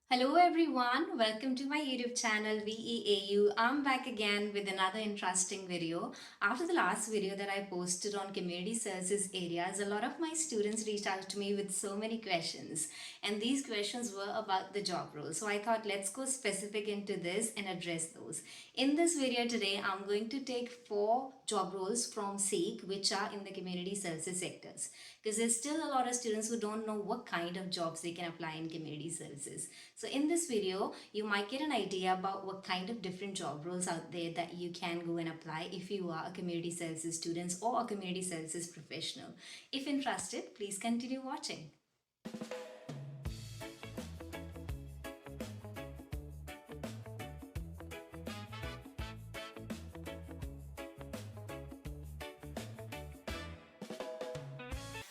Hello everyone, welcome to my YouTube channel VEAU. I'm back again with another interesting video. After the last video that I posted on community services areas, a lot of my students reached out to me with so many questions, and these questions were about the job role. So I thought let's go specific into this and address those. In this video today, I'm going to take 4 job roles from SEEK which are in the community services sectors, because there's still a lot of students who don't know what kind of jobs they can apply in community services. So in this video, you might get an idea about what kind of different job roles out there that you can go and apply if you are a community services student or a community services professional. If interested, please continue watching.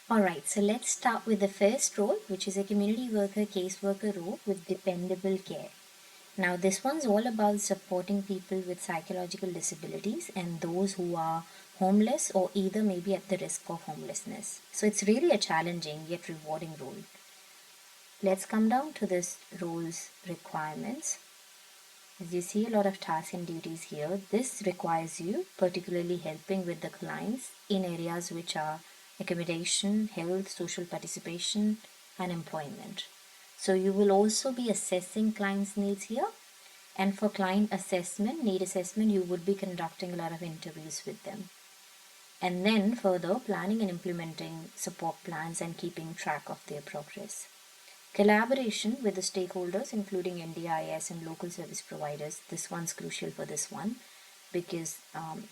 Alright, so let's start with the first role, which is a community worker caseworker role with dependable care. Now, this one's all about supporting people with psychological disabilities and those who are homeless or either maybe at the risk of homelessness. So, it's really a challenging yet rewarding role. Let's come down to this role's requirements. As you see, a lot of tasks and duties here. This requires you particularly helping with the clients in areas which are accommodation, health, social participation, and employment. So you will also be assessing clients' needs here. And for client assessment, need assessment, you would be conducting a lot of interviews with them. And then further, planning and implementing support plans and keeping track of their progress. Collaboration with the stakeholders, including NDIS and local service providers. This one's crucial for this one because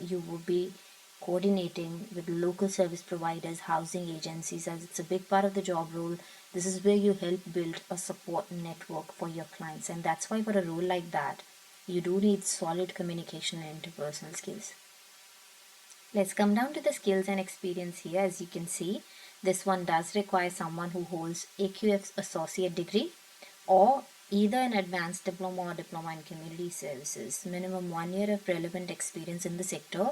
you will be coordinating with local service providers, housing agencies, as it's a big part of the job role. This is where you help build a support network for your clients, and that's why for a role like that, you do need solid communication and interpersonal skills. Let's come down to the skills and experience here. As you can see, this one does require someone who holds AQF's associate degree or either an advanced diploma or diploma in community services, minimum 1 year of relevant experience in the sector,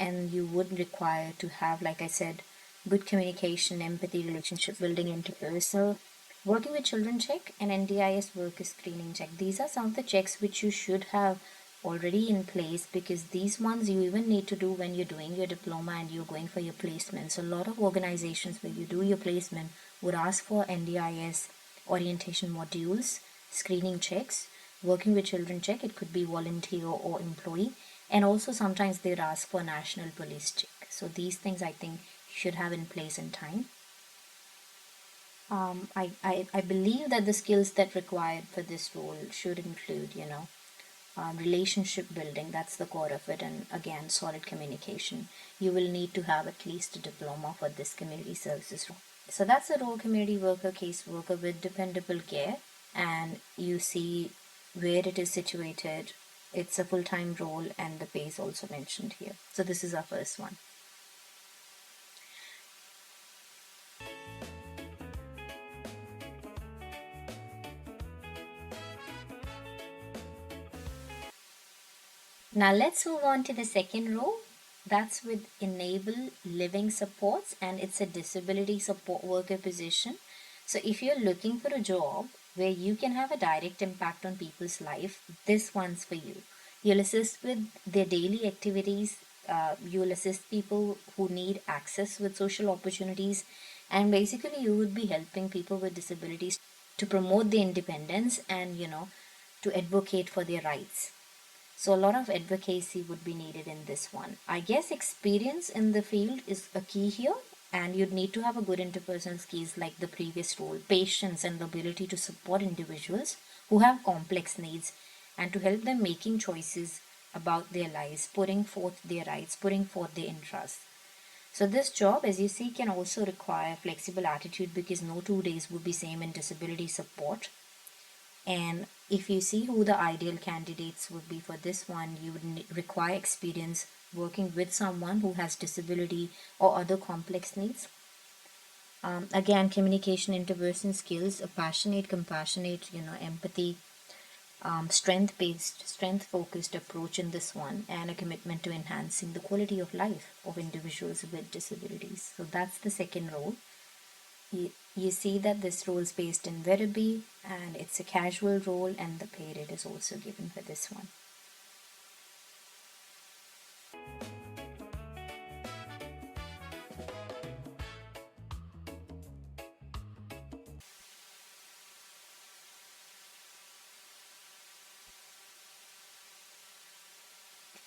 and you would require to have, like I said, good communication, empathy, relationship building, interpersonal, working with children check, and NDIS worker screening check. These are some of the checks which you should have already in place, because these ones you even need to do when you're doing your diploma and you're going for your placement. So a lot of organizations where you do your placement would ask for NDIS orientation modules, screening checks, working with children check. It could be volunteer or employee, and also sometimes they'd ask for national police check. So these things I think you should have in place in time. I believe that the skills that required for this role should include, relationship building, that's the core of it, and again, solid communication. You will need to have at least a diploma for this community services role. So that's the role, community worker, caseworker with dependable care, and you see where it is situated. It's a full-time role and the pay is also mentioned here. So this is our first one. Now let's move on to the second role. That's with enable living supports, and it's a disability support worker position. So if you're looking for a job where you can have a direct impact on people's life, this one's for you. You'll assist with their daily activities. You'll assist people who need access with social opportunities, and basically you would be helping people with disabilities to promote their independence and to advocate for their rights. So a lot of advocacy would be needed in this one. I guess experience in the field is a key here, and you'd need to have a good interpersonal skills like the previous role, patience and the ability to support individuals who have complex needs and to help them making choices about their lives, putting forth their rights, putting forth their interests. So this job, as you see, can also require flexible attitude because no 2 days would be same in disability support. And if you see who the ideal candidates would be for this one, you would require experience working with someone who has disability or other complex needs. Again, communication, interpersonal skills, a passionate, compassionate, empathy, strength-based, strength-focused approach in this one, and a commitment to enhancing the quality of life of individuals with disabilities. So that's the second role. You see that this role is based in Werribee and it's a casual role, and the pay rate is also given for this one.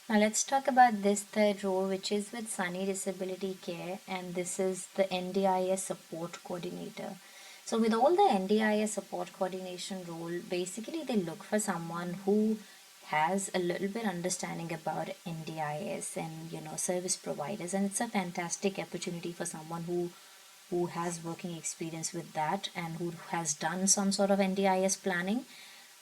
Now let's talk about this third role, which is with Sunny Disability Care, and this is the NDIS support coordinator. So with all the NDIS support coordination role, basically they look for someone who has a little bit understanding about NDIS and service providers, and it's a fantastic opportunity for someone who has working experience with that and who has done some sort of NDIS planning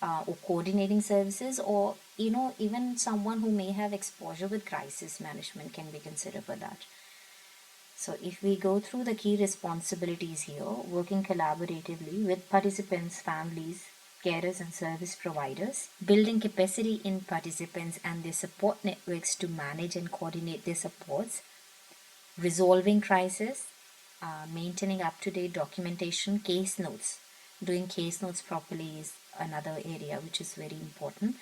or coordinating services, or even someone who may have exposure with crisis management can be considered for that. So if we go through the key responsibilities here, working collaboratively with participants, families, carers and service providers, building capacity in participants and their support networks to manage and coordinate their supports, resolving crisis, maintaining up-to-date documentation, case notes. Doing case notes properly is another area which is very important.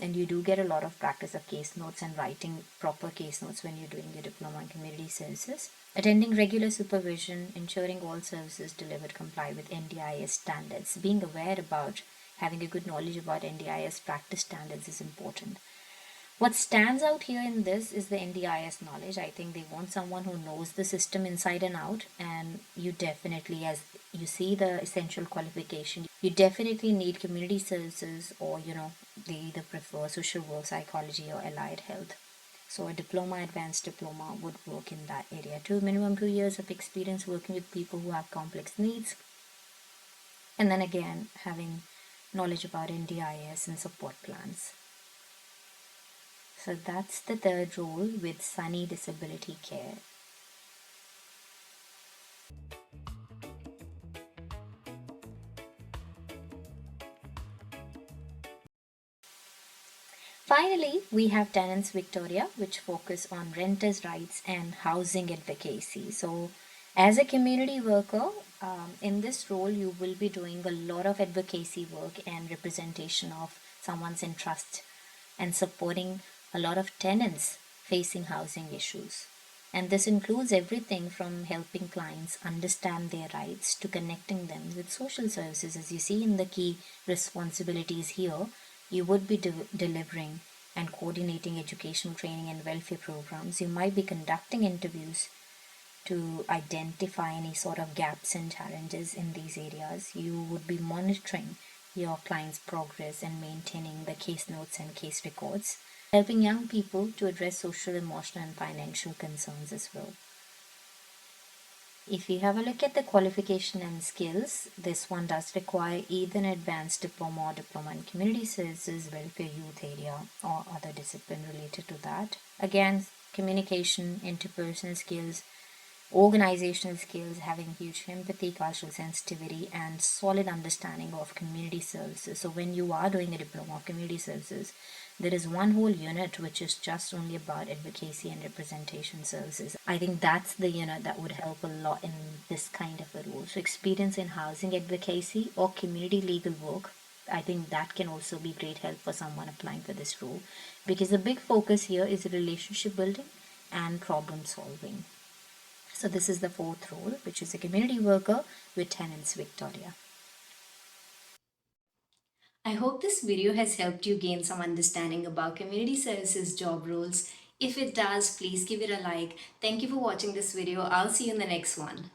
And you do get a lot of practice of case notes and writing proper case notes when you're doing your diploma in community services. Attending regular supervision, ensuring all services delivered comply with NDIS standards. Being aware about having a good knowledge about NDIS practice standards is important. What stands out here in this is the NDIS knowledge. I think they want someone who knows the system inside and out, and you definitely, as you see the essential qualification, you definitely need community services, or they either prefer social work, psychology, or allied health. So a diploma, advanced diploma would work in that area too. Minimum 2 years of experience working with people who have complex needs, and then again having knowledge about NDIS and support plans. So that's the third role with Sunny Disability Care. Finally, we have Tenants Victoria, which focus on renters' rights and housing advocacy. So, as a community worker, in this role, you will be doing a lot of advocacy work and representation of someone's interest and supporting a lot of tenants facing housing issues. And this includes everything from helping clients understand their rights to connecting them with social services. As you see in the key responsibilities here, you would be delivering and coordinating educational training and welfare programs. You might be conducting interviews to identify any sort of gaps and challenges in these areas. You would be monitoring your client's progress and maintaining the case notes and case records, helping young people to address social, emotional, and financial concerns as well. If you have a look at the qualification and skills, this one does require either an advanced diploma or diploma in community services, welfare, youth area, or other discipline related to that. Again, communication, interpersonal skills, organizational skills, having huge empathy, cultural sensitivity, and solid understanding of community services. So when you are doing a diploma of community services, there is one whole unit which is just only about advocacy and representation services. I think that's the unit that would help a lot in this kind of a role. So experience in housing advocacy or community legal work, I think that can also be great help for someone applying for this role, because the big focus here is relationship building and problem solving. So this is the fourth role, which is a community worker with Tenants Victoria. I hope this video has helped you gain some understanding about community services job roles. If it does, please give it a like. Thank you for watching this video. I'll see you in the next one.